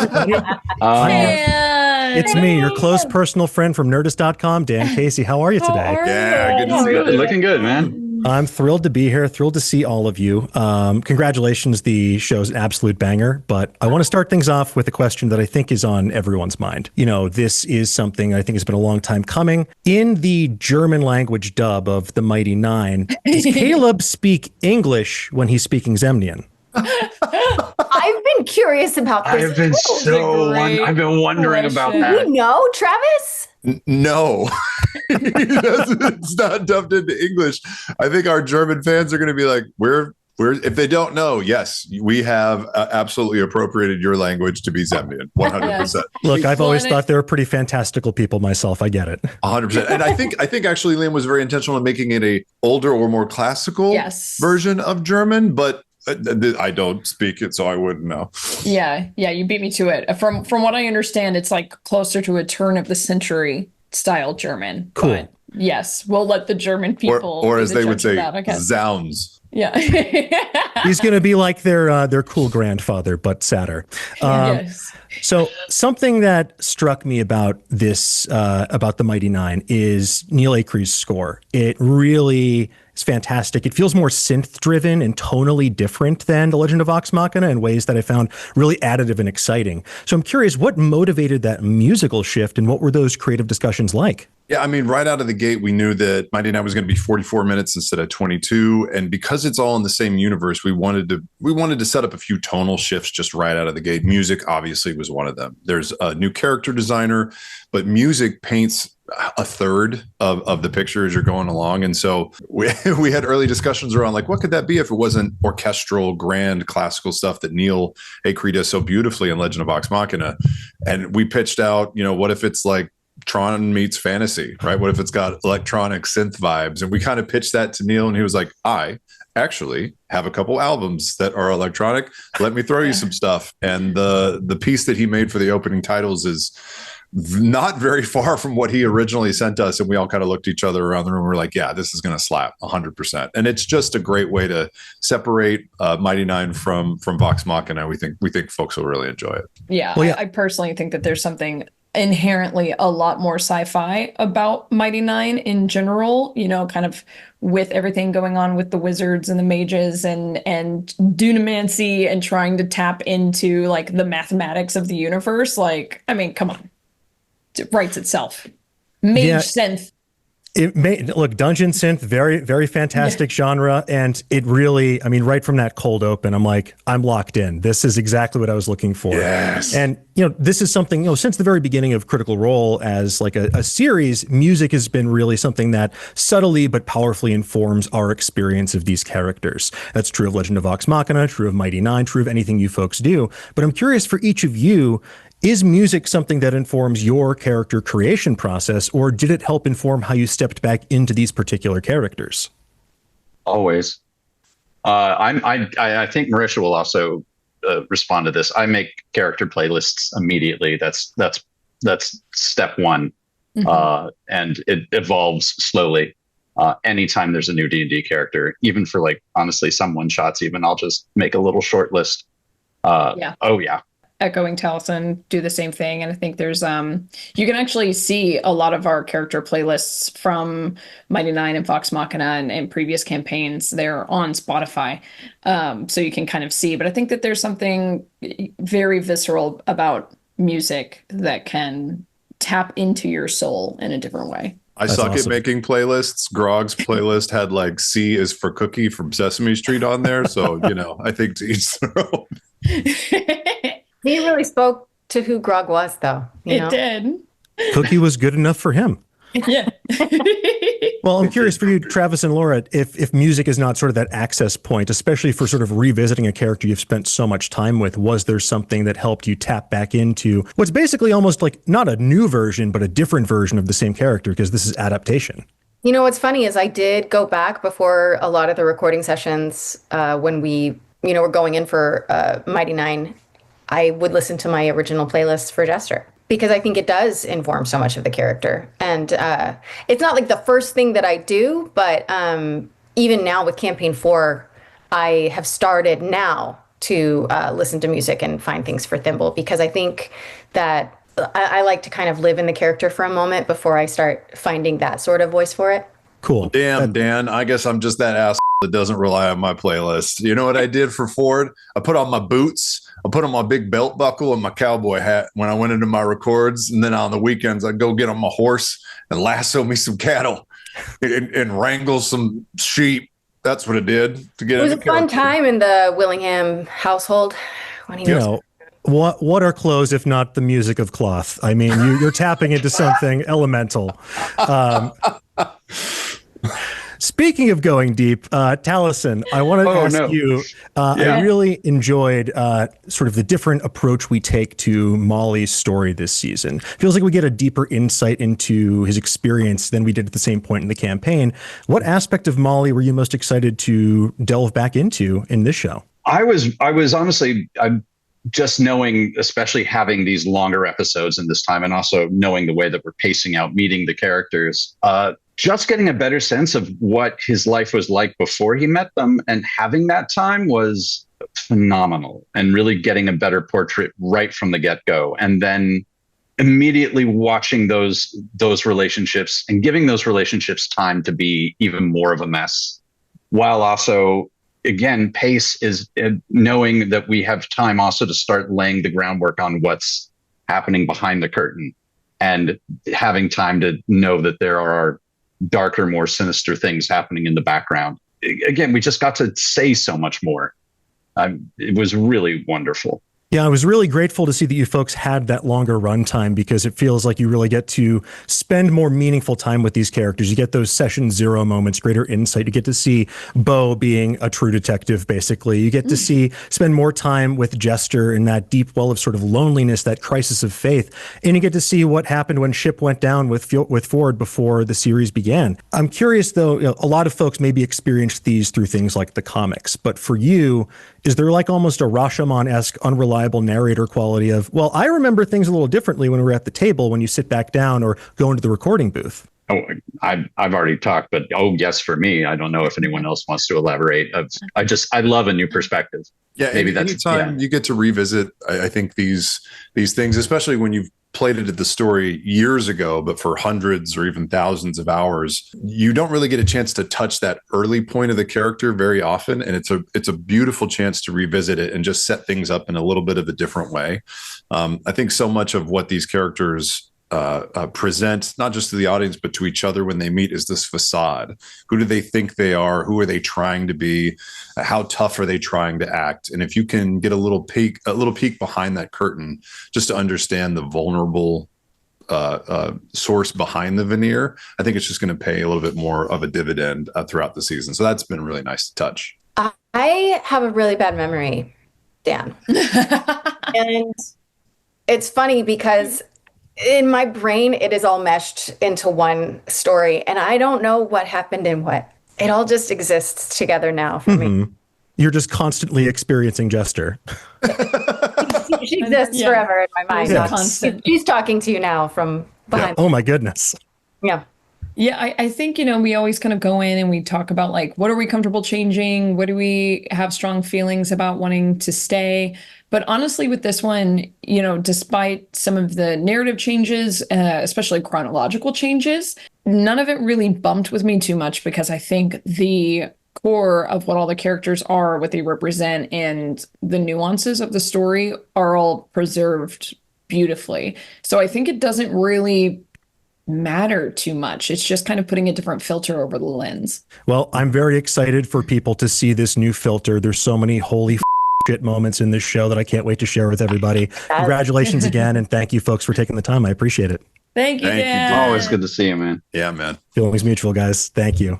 everybody. It's me, your close personal friend from Nerdist.com, Dan Casey. How are you today? Yeah, good to see you. Looking good, man. I'm thrilled to be here, thrilled to see all of you. Congratulations, the show's an absolute banger, but I want to start things off with a question that I think is on everyone's mind. You know, this is something I think has been a long time coming. In the German language dub of the Mighty Nein, does Caleb speak English when he's speaking Zemnian? I've been curious about this. I've been wondering about that. Do we know, Travis? No, it's not dubbed into English. I think our German fans are going to be like, we're if they don't know, yes, we have absolutely appropriated your language to be Zemnian, 100%. Look, I've always thought they were pretty fantastical people myself. I get it. 100%. And I think actually Liam was very intentional in making it a older or more classical version of German, but I don't speak it, so I wouldn't know. Yeah, you beat me to it. From what I understand, it's like closer to a turn of the century style German. Cool. But yes, we'll let the German people, or as they would say, zounds. Yeah. He's going to be like their cool grandfather, but sadder. Yes. So something that struck me about this, about the Mighty Nein, is Neil Acree's score. It really is fantastic. It feels more synth-driven and tonally different than The Legend of Vox Machina in ways that I found really additive and exciting. So I'm curious, what motivated that musical shift, and what were those creative discussions like? Yeah, I mean, right out of the gate, we knew that Mighty Nein was going to be 44 minutes instead of 22, and because it's all in the same universe, we wanted to set up a few tonal shifts just right out of the gate. Music obviously was one of them. There's a new character designer, but music paints a third of the picture as you're going along, and so we had early discussions around like, what could that be if it wasn't orchestral, grand, classical stuff that Neil Acree does so beautifully in Legend of Vox Machina, and we pitched out, what if it's like Tron meets fantasy, right? What if it's got electronic synth vibes? And we kind of pitched that to Neil, and he was like, I actually have a couple albums that are electronic. Let me throw you some stuff. And the piece that he made for the opening titles is not very far from what he originally sent us. And we all kind of looked at each other around the room. We're like, yeah, this is going to slap 100%. And it's just a great way to separate Mighty Nein from Vox Machina. We think folks will really enjoy it. Yeah, well, I personally think that there's something inherently a lot more sci-fi about Mighty Nein in general, kind of with everything going on with the wizards and the mages and dunamancy and trying to tap into like the mathematics of the universe. Like, I mean, come on. It writes itself. Mage synth. Look, dungeon synth, very, very fantastic genre. And it really, I mean, right from that cold open, I'm like, I'm locked in. This is exactly what I was looking for. Yes. And, this is something, since the very beginning of Critical Role as like a series, music has been really something that subtly but powerfully informs our experience of these characters. That's true of Legend of Vox Machina, true of Mighty Nein, true of anything you folks do. But I'm curious for each of you, is music something that informs your character creation process, or did it help inform how you stepped back into these particular characters? Always. I think Marisha will also respond to this. I make character playlists immediately. That's step one, and it evolves slowly. Anytime there's a new D&D character, even for like honestly some one shots, even I'll just make a little short list. Oh yeah. Echoing Taliesin, do the same thing. And I think there's you can actually see a lot of our character playlists from Mighty Nein and Vox Machina and previous campaigns. They're on Spotify, so you can kind of see. But I think that there's something very visceral about music that can tap into your soul in a different way. That's suck awesome. At making playlists. Grog's playlist had like C is for Cookie from Sesame Street on there. So, I think to each their own. He really spoke to who Grog was, though. It did. Cookie was good enough for him. Yeah. Well, I'm curious for you, Travis and Laura, if music is not sort of that access point, especially for sort of revisiting a character you've spent so much time with, was there something that helped you tap back into what's basically almost like not a new version, but a different version of the same character, because this is adaptation? What's funny is I did go back before a lot of the recording sessions when we, were going in for Mighty Nein. I would listen to my original playlist for Jester because I think it does inform so much of the character. And it's not like the first thing that I do, but even now with Campaign 4, I have started now to listen to music and find things for Thimble, because I think that I like to kind of live in the character for a moment before I start finding that sort of voice for it. Cool. Damn, Dan, I guess I'm just that ass that doesn't rely on my playlist. You know what I did for Fjord? I put on my boots, I put on my big belt buckle and my cowboy hat when I went into my records. And then on the weekends, I'd go get on my horse and lasso me some cattle and wrangle some sheep. That's what it did to get. It was a fun time in the Willingham household when he was. What are clothes if not the music of cloth? I mean, you're tapping into something elemental. Speaking of going deep, Taliesin, I want to ask you, I really enjoyed sort of the different approach we take to Molly's story this season. Feels like we get a deeper insight into his experience than we did at the same point in the campaign. What aspect of Molly were you most excited to delve back into in this show? I was honestly, I'm just knowing, especially having these longer episodes in this time, and also knowing the way that we're pacing out, meeting the characters, just getting a better sense of what his life was like before he met them, and having that time was phenomenal, and really getting a better portrait right from the get-go. And then immediately watching those relationships and giving those relationships time to be even more of a mess, while also, again, pace is knowing that we have time also to start laying the groundwork on what's happening behind the curtain, and having time to know that there are darker, more sinister things happening in the background. Again, we just got to say so much more. It was really wonderful. Yeah, I was really grateful to see that you folks had that longer runtime, because it feels like you really get to spend more meaningful time with these characters. You get those session zero moments, greater insight. You get to see Beau being a true detective, basically. You get to spend more time with Jester in that deep well of sort of loneliness, that crisis of faith. And you get to see what happened when ship went down with Fjord before the series began. I'm curious, though, a lot of folks maybe experienced these through things like the comics. But for you, is there like almost a Rashomon-esque unreliable narrator quality of, well, I remember things a little differently when we were at the table when you sit back down or go into the recording booth? Oh, I've already talked, but yes, for me, I don't know if anyone else wants to elaborate. I love a new perspective. Yeah, maybe anytime you get to revisit, I think these things, especially when you've played it at the story years ago, but for hundreds or even thousands of hours, you don't really get a chance to touch that early point of the character very often. And it's a beautiful chance to revisit it and just set things up in a little bit of a different way. I think so much of what these characters present, not just to the audience, but to each other when they meet, is this facade. Who do they think they are? Who are they trying to be? How tough are they trying to act? And if you can get a little peek behind that curtain, just to understand the vulnerable source behind the veneer, I think it's just going to pay a little bit more of a dividend throughout the season. So that's been really nice to touch. I have a really bad memory, Dan. And it's funny because in my brain, it is all meshed into one story, and I don't know what happened in what. It all just exists together now for me. You're just constantly experiencing Jester. She exists forever in my mind. Constant. She's talking to you now from behind. Oh my goodness. Yeah. Yeah, I think, we always kind of go in and we talk about, like, what are we comfortable changing? What do we have strong feelings about wanting to stay? But honestly, with this one, despite some of the narrative changes, especially chronological changes, none of it really bumped with me too much, because I think the core of what all the characters are, what they represent, and the nuances of the story are all preserved beautifully. So I think it doesn't really matter too much. It's just kind of putting a different filter over the lens. Well, I'm very excited for people to see this new filter. There's so many holy shit moments in this show that I can't wait to share with everybody. Congratulations again, and thank you folks for taking the time. I appreciate it. Thank you, Dan. Always good to see you, man. Yeah, man. Feelings mutual, guys. Thank you.